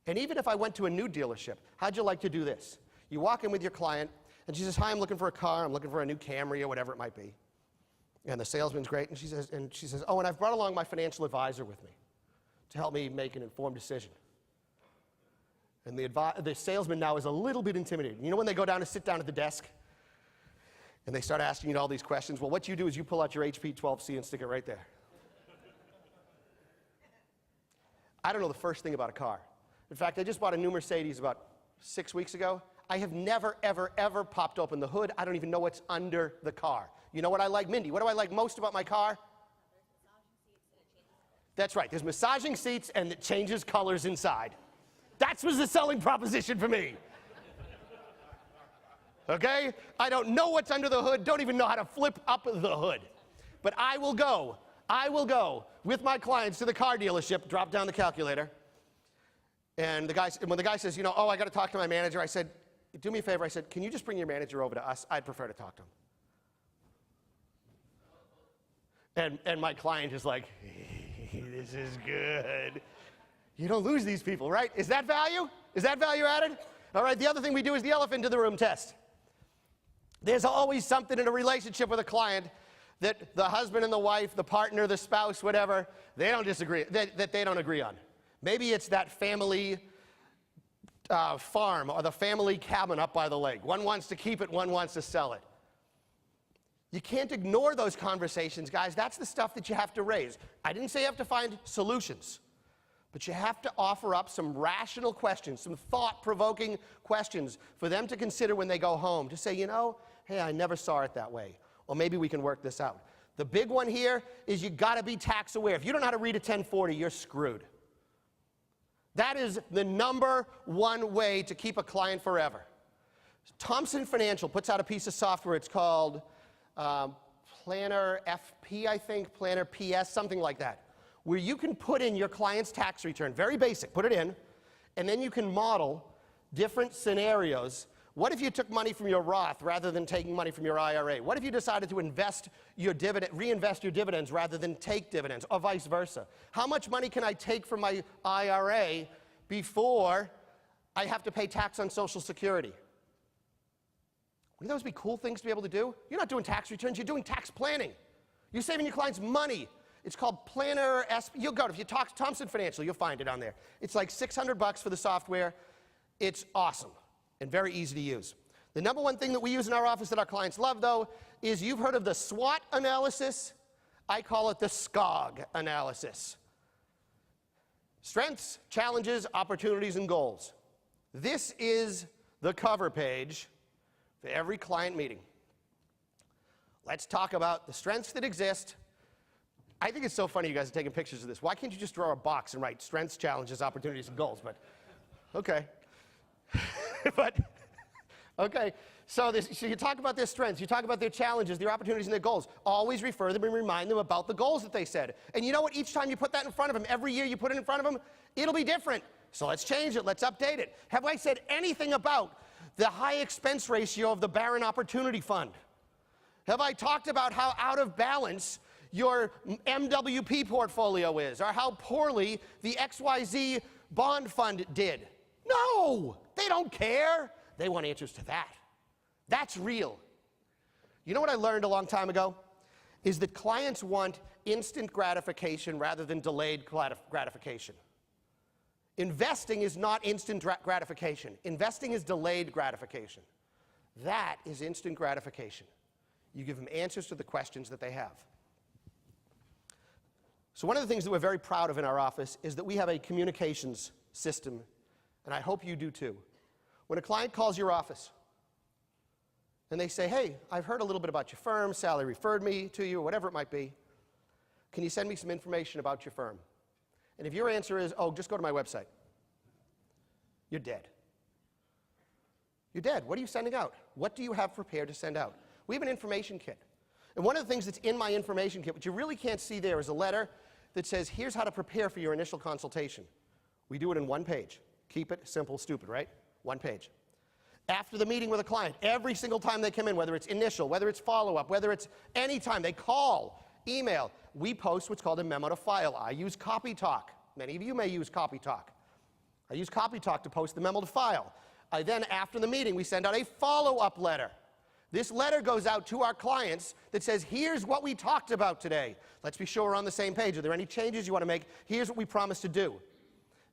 And even if I went to a new dealership, how'd you like to do this? You walk in with your client, and she says, hi, I'm looking for a car. I'm looking for a new Camry or whatever it might be. And the salesman's great, and she says, oh, and I've brought along my financial advisor with me to help me make an informed decision. And the salesman now is a little bit intimidated. You know when they go down to sit down at the desk, and they start asking you all these questions? Well, what you do is you pull out your HP 12C and stick it right there. I don't know the first thing about a car. In fact, I just bought a new Mercedes about 6 weeks ago. I have never, ever, ever popped open the hood. I don't even know what's under the car. You know what I like, Mindy? What do I like most about my car? That's right. There's massaging seats, and it changes colors inside. That was the selling proposition for me. Okay? I don't know what's under the hood, don't even know how to flip up the hood. But I will go with my clients to the car dealership, drop down the calculator, and when the guy says, you know, oh, I got to talk to my manager, I said, do me a favor, I said, can you just bring your manager over to us? I'd prefer to talk to him. And my client is like, this is good. You don't lose these people, right? Is that value? Is that value added? All right, the other thing we do is the elephant in the room test. There's always something in a relationship with a client that the husband and the wife, the partner, the spouse, whatever, they don't disagree, that they don't agree on. Maybe it's that family farm or the family cabin up by the lake. One wants to keep it, one wants to sell it. You can't ignore those conversations, guys. That's the stuff that you have to raise. I didn't say you have to find solutions, but you have to offer up some rational questions, some thought-provoking questions for them to consider when they go home. To say, you know, hey, I never saw it that way. Or maybe we can work this out. The big one here is you got to be tax aware. If you don't know how to read a 1040, you're screwed. That is the number one way to keep a client forever. Thomson Financial puts out a piece of software. It's called Planner FP, I think, Planner PS, something like that, where you can put in your client's tax return, very basic, put it in, and then you can model different scenarios. What if you took money from your Roth rather than taking money from your IRA? What if you decided to reinvest your dividends rather than take dividends, or vice versa? How much money can I take from my IRA before I have to pay tax on Social Security? Wouldn't those be cool things to be able to do? You're not doing tax returns, you're doing tax planning. You're saving your clients money. It's called Planner SP. You'll go, if you talk to Thompson Financial, you'll find it on there. It's like $600 for the software. It's awesome and very easy to use. The number one thing that we use in our office that our clients love, though, is you've heard of the SWOT analysis. I call it the SCOG analysis. Strengths, challenges, opportunities, and goals. This is the cover page for every client meeting. Let's talk about the strengths that exist. I think it's so funny you guys are taking pictures of this. Why can't you just draw a box and write strengths, challenges, opportunities, and goals? But, okay. But, okay. So you talk about their strengths, you talk about their challenges, their opportunities, and their goals. Always refer them and remind them about the goals that they said. And you know what? Each time you put that in front of them, every year you put it in front of them, it'll be different. So let's change it. Let's update it. Have I said anything about the high expense ratio of the Barron Opportunity Fund? Have I talked about how out of balance your MWP portfolio is, or how poorly the XYZ bond fund did? No, they don't care. They want answers to that. That's real. You know what I learned a long time ago? Is that clients want instant gratification rather than delayed gratification. Investing is not instant gratification. Investing is delayed gratification. That is instant gratification. You give them answers to the questions that they have. So one of the things that we're very proud of in our office is that we have a communications system, and I hope you do too. When a client calls your office and they say, hey, I've heard a little bit about your firm, Sally referred me to you, or whatever it might be, can you send me some information about your firm? And if your answer is, oh, just go to my website, you're dead. You're dead. What are you sending out? What do you have prepared to send out? We have an information kit. And one of the things that's in my information kit, which you really can't see there, is a letter that says, here's how to prepare for your initial consultation. We do it in one page. Keep it simple, stupid, right? One page. After the meeting with a client, every single time they come in, whether it's initial, whether it's follow-up, whether it's any time, they call, email, we post what's called a memo to file. I use CopyTalk. Many of you may use CopyTalk. I use CopyTalk to post the memo to file. I then, after the meeting, we send out a follow-up letter. This letter goes out to our clients that says, here's what we talked about today. Let's be sure we're on the same page. Are there any changes you want to make? Here's what we promised to do.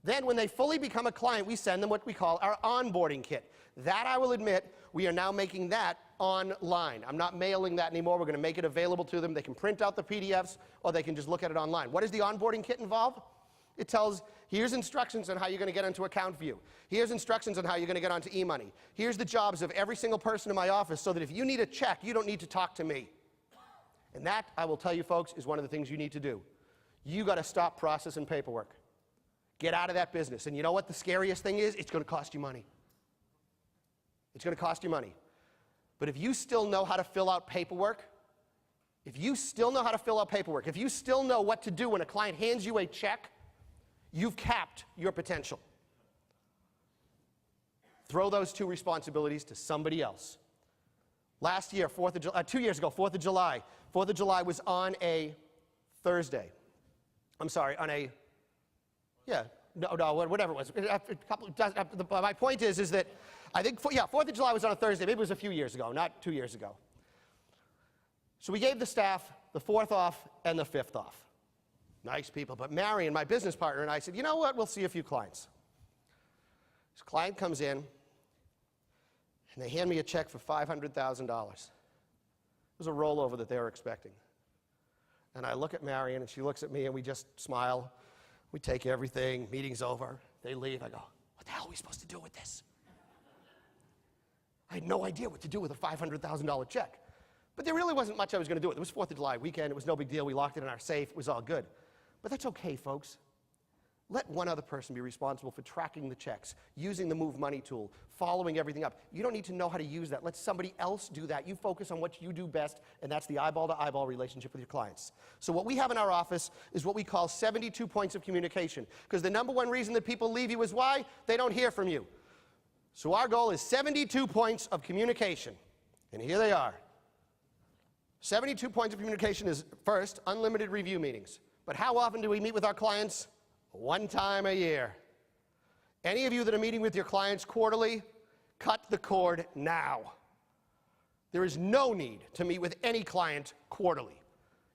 Then when they fully become a client, we send them what we call our onboarding kit. That, I will admit, we are now making that online. I'm not mailing that anymore. We're going to make it available to them. They can print out the PDFs, or they can just look at it online. What does the onboarding kit involve? It tells, here's instructions on how you're going to get into account view. Here's instructions on how you're going to get onto e-money. Here's the jobs of every single person in my office, so that if you need a check, you don't need to talk to me. And that, I will tell you folks, is one of the things you need to do. You got to stop processing paperwork. Get out of that business. And you know what the scariest thing is? It's going to cost you money. It's going to cost you money. But if you still know how to fill out paperwork, if you still know what to do when a client hands you a check, you've capped your potential. Throw those two responsibilities to somebody else. Last year, 2 years ago, 4th of July. 4th of July was on a Thursday. I'm sorry, on a, whatever it was. My point is that I think, 4th of July was on a Thursday. Maybe it was a few years ago, not 2 years ago. So we gave the staff the 4th off and the 5th off. Nice people. But Marion, my business partner, and I said, you know what? We'll see a few clients. This client comes in, and they hand me a check for $500,000. It was a rollover that they were expecting. And I look at Marion, and she looks at me, and we just smile. We take everything. Meeting's over. They leave. I go, what the hell are we supposed to do with this? I had no idea what to do with a $500,000 check. But there really wasn't much I was going to do with it. It was 4th of July weekend. It was no big deal. We locked it in our safe. It was all good. But that's okay, folks. Let one other person be responsible for tracking the checks, using the Move Money tool, following everything up. You don't need to know how to use that. Let somebody else do that. You focus on what you do best, and that's the eyeball-to-eyeball relationship with your clients. So what we have in our office is what we call 72 points of communication, because the number one reason that people leave you is why? They don't hear from you. So our goal is 72 points of communication, and here they are. 72 points of communication is, first, unlimited review meetings. But how often do we meet with our clients? One time a year. Any of you that are meeting with your clients quarterly, cut the cord now. There is no need to meet with any client quarterly.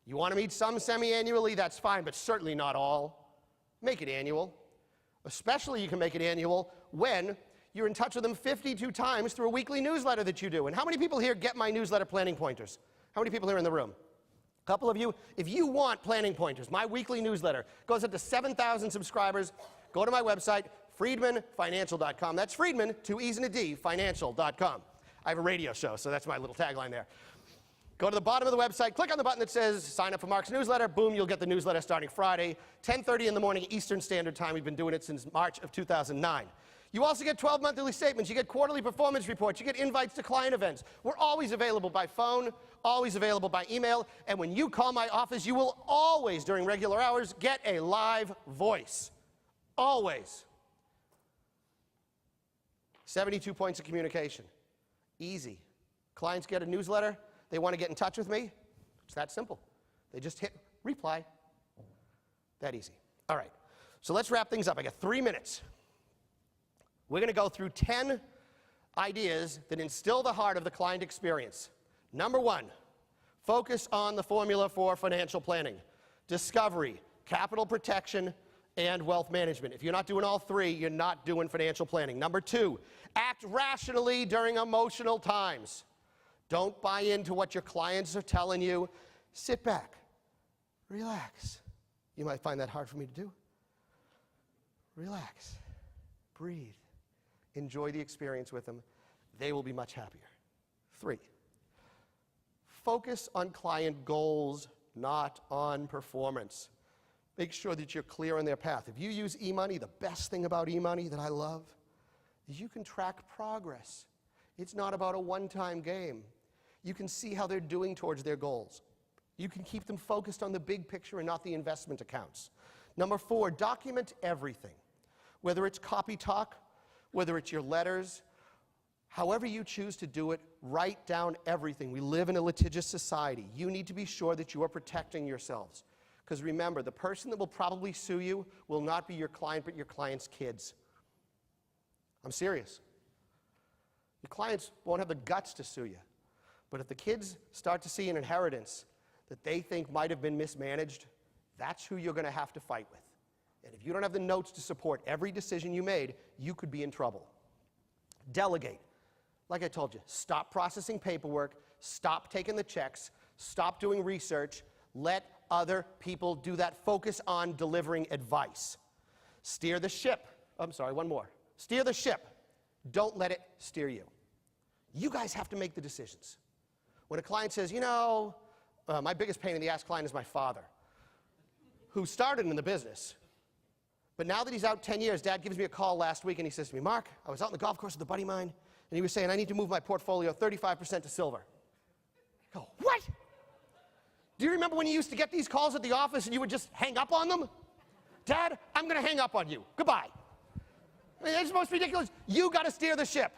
You want to meet some semi-annually, that's fine, but certainly not all. Make it annual. Especially you can make it annual when you're in touch with them 52 times through a weekly newsletter that you do. And how many people here get my newsletter planning pointers? How many people here in the room? A couple of you. If you want planning pointers, my weekly newsletter goes up to 7,000 subscribers. Go to my website, freedmanfinancial.com. That's Freedman, 2 E's and a D, financial.com. I have a radio show, so that's my little tagline there. Go to the bottom of the website, click on the button that says sign up for Marc's newsletter. Boom, you'll get the newsletter starting Friday, 10:30 in the morning Eastern Standard Time. We've been doing it since March of 2009. You also get 12 monthly statements. You get quarterly performance reports. You get invites to client events. We're always available by phone, always available by email. And when you call my office, you will always, during regular hours, get a live voice. Always. 72 points of communication. Easy. Clients get a newsletter. They want to get in touch with me. It's that simple. They just hit reply. That easy. All right. So let's wrap things up. I got 3 minutes. We're going to go through 10 ideas that instill the heart of the client experience. Number 1, focus on the formula for financial planning. Discovery, capital protection, and wealth management. If you're not doing all 3, you're not doing financial planning. Number 2, act rationally during emotional times. Don't buy into what your clients are telling you. Sit back. Relax. You might find that hard for me to do. Relax. Breathe. Enjoy the experience with them. They will be much happier. 3, focus on client goals, not on performance. Make sure that you're clear on their path. If you use eMoney, the best thing about eMoney that I love is you can track progress. It's not about a one-time game. You can see how they're doing towards their goals. You can keep them focused on the big picture and not the investment accounts. Number 4, document everything. Whether it's copy talk, whether it's your letters, however you choose to do it, write down everything. We live in a litigious society. You need to be sure that you are protecting yourselves. Because remember, the person that will probably sue you will not be your client, but your client's kids. I'm serious. Your clients won't have the guts to sue you. But if the kids start to see an inheritance that they think might have been mismanaged, that's who you're going to have to fight with. And if you don't have the notes to support every decision you made, you could be in trouble. Delegate. Like I told you, stop processing paperwork, stop taking the checks, stop doing research, let other people do that. Focus on delivering advice. Steer the ship. I'm sorry, one more. Steer the ship. Don't let it steer you. You guys have to make the decisions. When a client says, you know, my biggest pain in the ass client is my father, who started in the business. But now that he's out 10 years, Dad gives me a call last week and he says to me, Marc, I was out on the golf course with a buddy of mine, and he was saying, I need to move my portfolio 35% to silver. I go, what? Do you remember when you used to get these calls at the office and you would just hang up on them? Dad, I'm going to hang up on you. Goodbye. I mean, it's the most ridiculous. You got to steer the ship.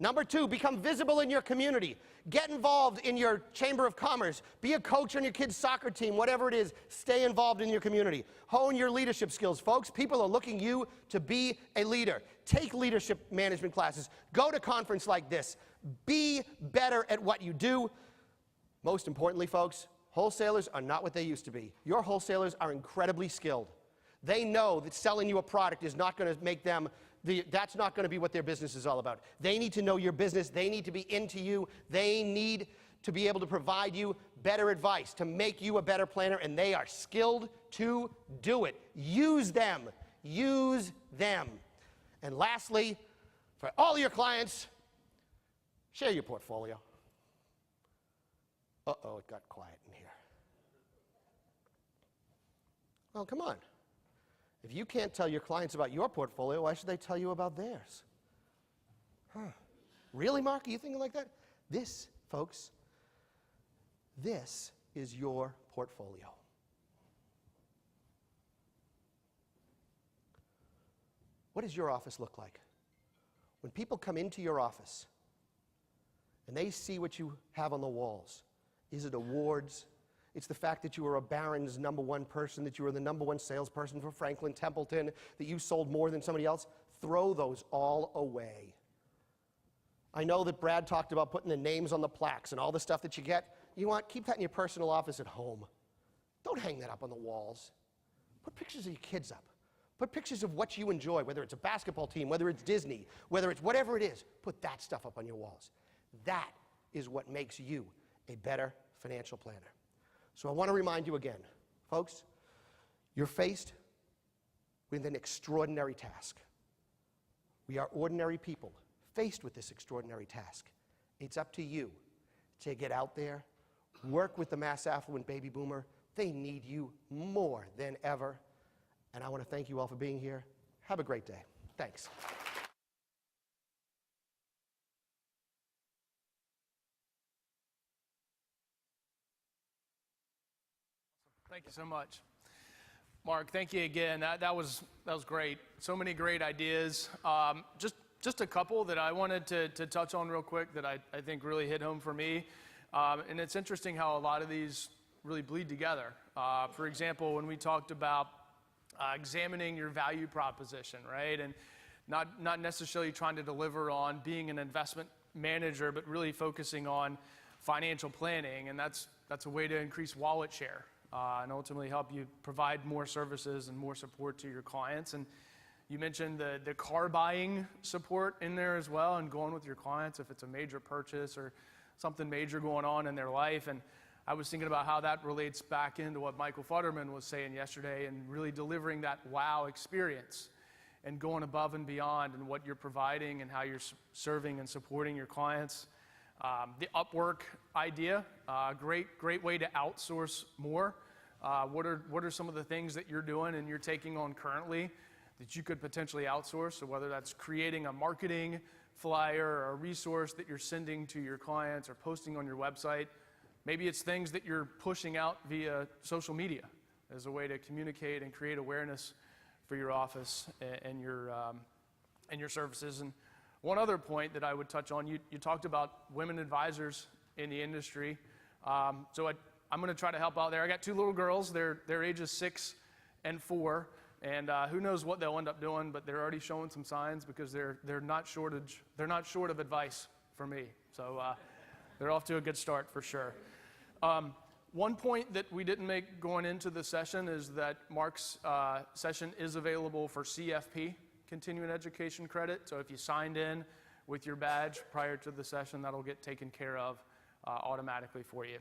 Number 2, become visible in your community. Get involved in your chamber of commerce. Be a coach on your kid's soccer team, whatever it is. Stay involved in your community. Hone your leadership skills. Folks, people are looking you to be a leader. Take leadership management classes. Go to a conference like this. Be better at what you do. Most importantly, folks, wholesalers are not what they used to be. Your wholesalers are incredibly skilled. They know that selling you a product is not going to make them that's not going to be what their business is all about. They need to know your business. They need to be into you. They need to be able to provide you better advice, to make you a better planner, and they are skilled to do it. Use them. Use them. And lastly, for all your clients, share your portfolio. Uh-oh, it got quiet in here. Well, come on. If you can't tell your clients about your portfolio, why should they tell you about theirs? Really, Marc? Are you thinking like that? This, folks, this is your portfolio. What does your office look like? When people come into your office and they see what you have on the walls, is it awards? It's the fact that you were a Barron's #1 person, that you were the #1 salesperson for Franklin Templeton, that you sold more than somebody else. Throw those all away. I know that Brad talked about putting the names on the plaques and all the stuff that you get. Keep that in your personal office at home. Don't hang that up on the walls. Put pictures of your kids up. Put pictures of what you enjoy, whether it's a basketball team, whether it's Disney, whether it's whatever it is. Put that stuff up on your walls. That is what makes you a better financial planner. So I want to remind you again, folks, you're faced with an extraordinary task. We are ordinary people faced with this extraordinary task. It's up to you to get out there, work with the mass affluent baby boomer. They need you more than ever. And I want to thank you all for being here. Have a great day. Thanks. Thank you so much. Marc, thank you again. That was great. So many great ideas. Just a couple that I wanted to touch on real quick that I think really hit home for me. And it's interesting how a lot of these really bleed together. For example, when we talked about examining your value proposition, right? And not necessarily trying to deliver on being an investment manager, but really focusing on financial planning. And that's a way to increase wallet share and ultimately help you provide more services and more support to your clients. And you mentioned the car buying support in there as well, and going with your clients if it's a major purchase or something major going on in their life. And I was thinking about how that relates back into what Michael Futterman was saying yesterday, and really delivering that wow experience and going above and beyond in what you're providing and how you're serving and supporting your clients. The Upwork idea, great way to outsource more. What are some of the things that you're doing and you're taking on currently that you could potentially outsource? So whether that's creating a marketing flyer or a resource that you're sending to your clients or posting on your website. Maybe it's things that you're pushing out via social media as a way to communicate and create awareness for your office and your services. And one other point that I would touch on, you talked about women advisors in the industry. So I'm going to try to help out there. I got two little girls. They're ages 6 and 4. And who knows what they'll end up doing, but they're already showing some signs because they're not short of advice for me. So they're off to a good start for sure. One point that we didn't make going into the session is that Marc's session is available for CFP, continuing education credit. So if you signed in with your badge prior to the session, that'll get taken care of automatically for you.